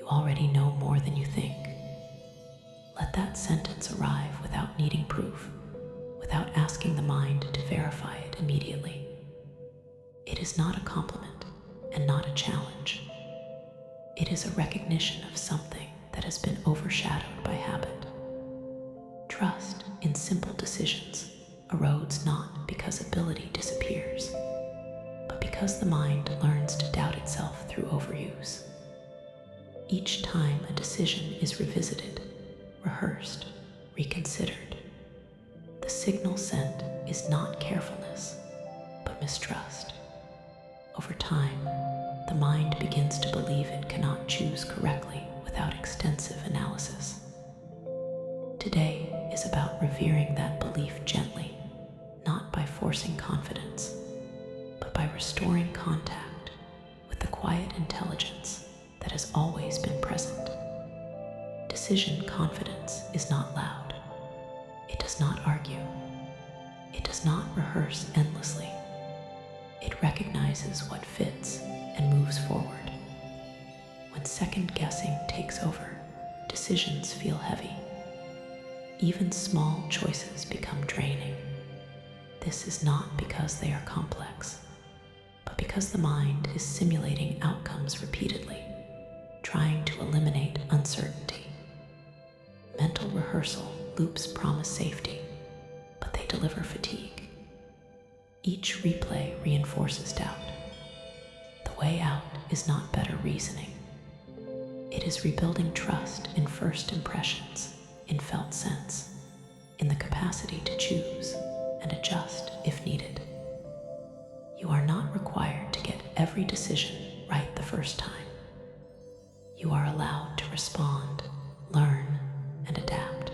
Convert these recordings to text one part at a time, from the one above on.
already know more than you think. Let that sentence arrive without needing proof, without asking the mind to verify it immediately. It is not a compliment and not a challenge. It is a recognition of something that has been overshadowed by habit. Trust in simple decisions erodes not because ability disappears, but because the mind learns to doubt itself through overuse. Each time a decision is revisited, rehearsed, reconsidered, the signal sent is not carefulness, but mistrust. Over time, the mind begins to believe it cannot choose correctly without extensive analysis. Today is about revering that belief gently, not by forcing confidence, but by restoring contact with the quiet intelligence that has always been present. Decision confidence is not loud. It does not argue. It does not rehearse endlessly. It recognizes what fits and moves forward. When second guessing takes over, decisions feel heavy. Even small choices become draining. This is not because they are complex, but because the mind is simulating outcomes repeatedly, trying to eliminate uncertainty. Mental rehearsal loops promise safety, but they deliver fatigue. Each replay reinforces doubt. The way out is not better reasoning. It is rebuilding trust in first impressions, in felt sense, in the capacity to choose and adjust if needed. You are not required to get every decision right the first time. You are allowed to respond, learn, and adapt.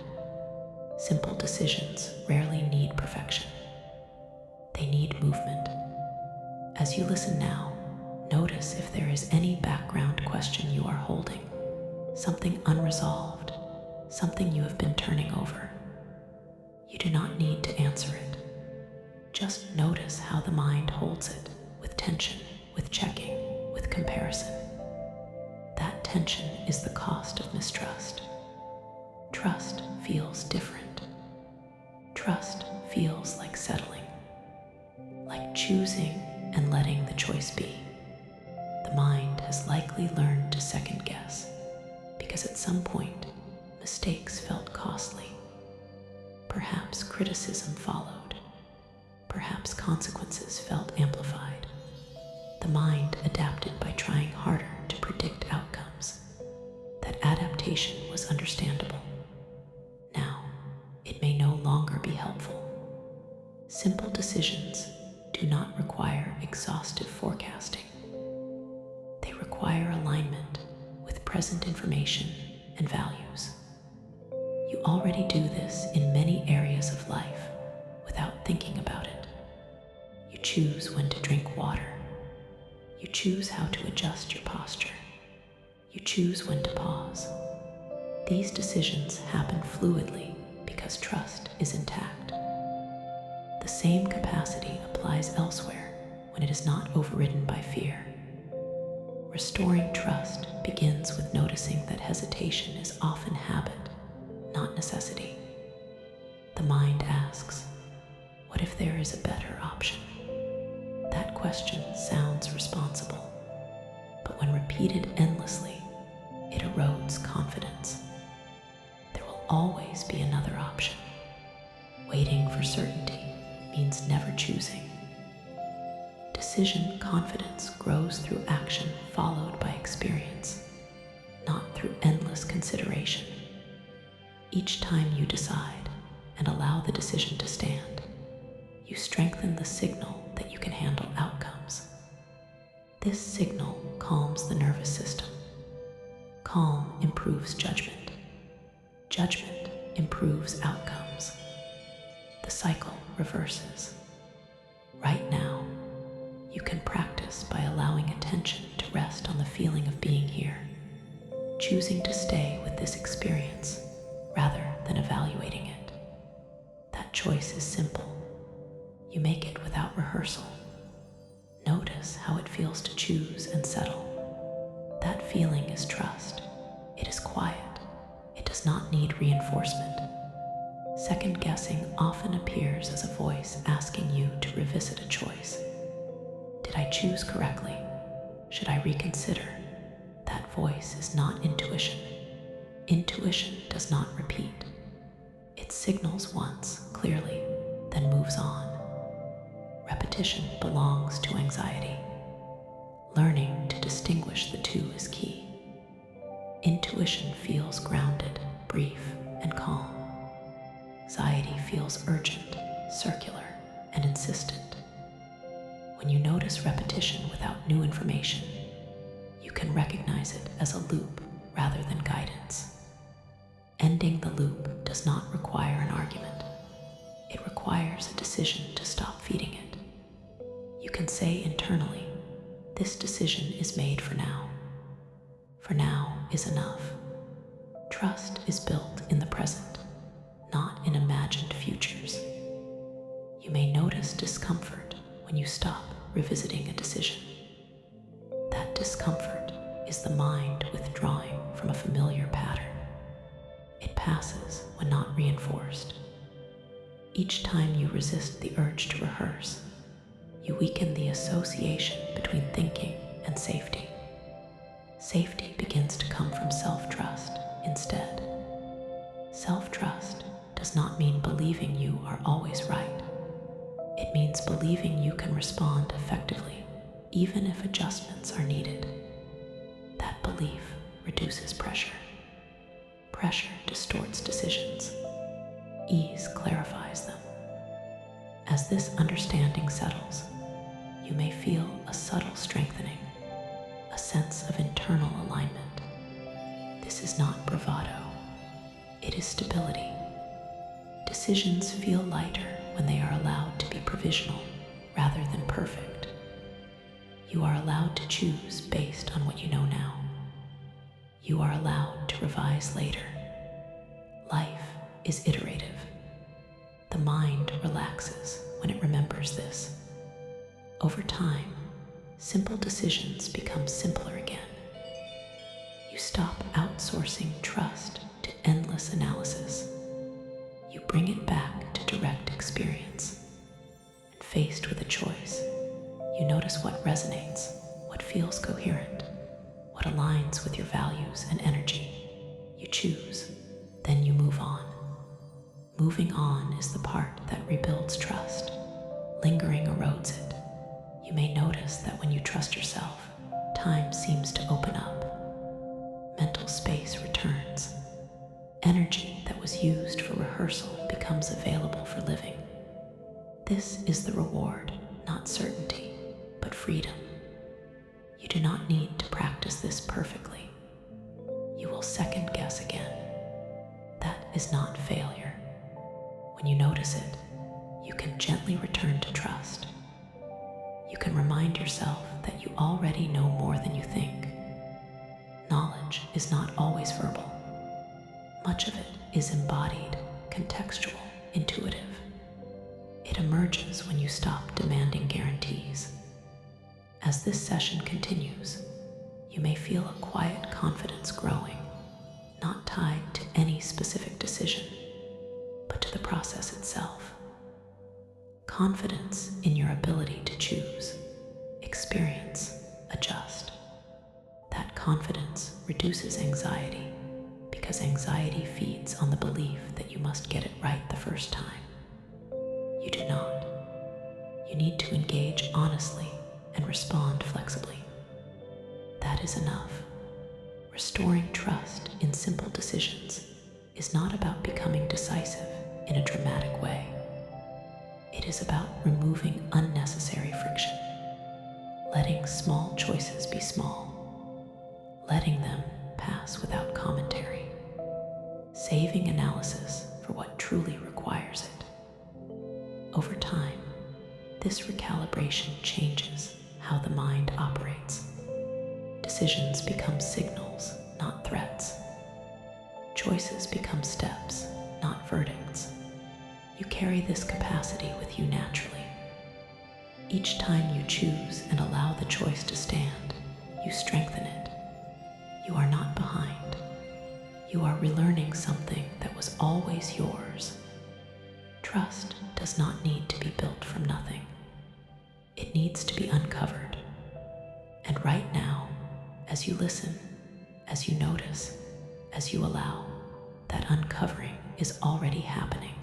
Simple decisions rarely need perfection. They need movement. As you listen now, notice if there is any background question you are holding, something unresolved, something you have been turning over. You do not need to answer it. Just notice how the mind holds it, with tension, with checking, with comparison. That tension is the cost of mistrust. Trust feels different. Trust feels like settling, like choosing and letting the choice be. The mind has likely learned to second guess, because at some point, mistakes felt costly. Perhaps criticism followed. Perhaps consequences felt amplified. The mind adapted by trying harder to predict outcomes. That adaptation was understandable. Now, it may no longer be helpful. Simple decisions do not require exhaustive forecasting. They require alignment with present information and values. You already do this in many areas of life without thinking about it. You choose when to drink water. You choose how to adjust your posture. You choose when to pause. These decisions happen fluidly because trust is intact. The same capacity applies elsewhere when it is not overridden by fear. Restoring trust begins with noticing that hesitation is often habit, not necessity. The mind asks, what if there is a better option? That question sounds responsible, but when repeated endlessly, it erodes confidence. There will always be another option. Waiting for certainty means never choosing. Decision confidence grows through action followed by experience, not through endless consideration. Each time you decide and allow the decision to stand, you strengthen the signal that you can handle outcomes. This signal calms the nervous system. Calm improves judgment. Judgment improves outcomes. The cycle reverses. Right now, you can practice by allowing attention to rest on the feeling of being here, choosing to stay with this experience rather than evaluating it. That choice is simple. You make it without rehearsal. Notice how it feels to choose and settle. That feeling is trust, need reinforcement. Second guessing often appears as a voice asking you to revisit a choice. Did I choose correctly? Should I reconsider? That voice is not intuition. Intuition does not repeat. It signals once clearly, then moves on. Repetition belongs to anxiety. Learning to distinguish the two is key. Intuition feels grounded, brief, and calm. Anxiety feels urgent, circular, and insistent. When you notice repetition without new information, you can recognize it as a loop rather than guidance. Ending the loop does not require an argument. It requires a decision to stop feeding it. You can say internally, this decision is made for now. For now is enough. Trust is built in the present, not in imagined futures. You may notice discomfort when you stop revisiting a decision. That discomfort is the mind withdrawing from a familiar pattern. It passes when not reinforced. Each time you resist the urge to rehearse, you weaken the association between thinking and safety. Safety begins to come from self-trust instead. Self-trust does not mean believing you are always right. It means believing you can respond effectively, even if adjustments are needed. That belief reduces pressure. Pressure distorts decisions. Ease clarifies them. As this understanding settles, you may feel a subtle strengthening, a sense of internal alignment. This is not bravado. It is stability. Decisions feel lighter when they are allowed to be provisional rather than perfect. You are allowed to choose based on what you know now. You are allowed to revise later. Life is iterative. The mind relaxes when it remembers this. Over time, simple decisions become simpler again. You stop outsourcing trust to endless analysis. You bring it back to direct experience. And faced with a choice, you notice what resonates, what feels coherent, what aligns with your values and energy. You choose, then you move on. Moving on is the part that rebuilds trust. Lingering erodes it. You may notice that when you trust yourself, time seems to open up. Mental space returns. Energy that was used for rehearsal becomes available for living. This is the reward, not certainty, but freedom. You do not need to practice this perfectly. You will second guess again. That is not failure. When you notice it, you can gently return to trust. You can remind yourself that you already know more than you think. Knowledge is not always verbal. Much of it is embodied, contextual, intuitive. It emerges when you stop demanding guarantees. As this session continues, you may feel a quiet confidence growing, not tied to any specific decision, but to the process itself. Confidence in your ability to choose, experience, adjust. That confidence reduces anxiety because anxiety feeds on the belief that you must get it right the first time. You do not. You need to engage honestly and respond flexibly. That is enough. Restoring trust in simple decisions is not about becoming decisive in a dramatic way. It is about removing unnecessary friction, letting small choices be small, letting them pass without commentary, saving analysis for what truly requires it. Over time, this recalibration changes how the mind operates. Decisions become signals, not threats. Choices become steps, not verdicts. You carry this capacity with you naturally. Each time you choose and allow the choice to stand, you strengthen it. You are not behind. You are relearning something that was always yours. Trust does not need to be built from nothing. It needs to be uncovered. And right now, as you listen, as you notice, as you allow, that uncovering is already happening.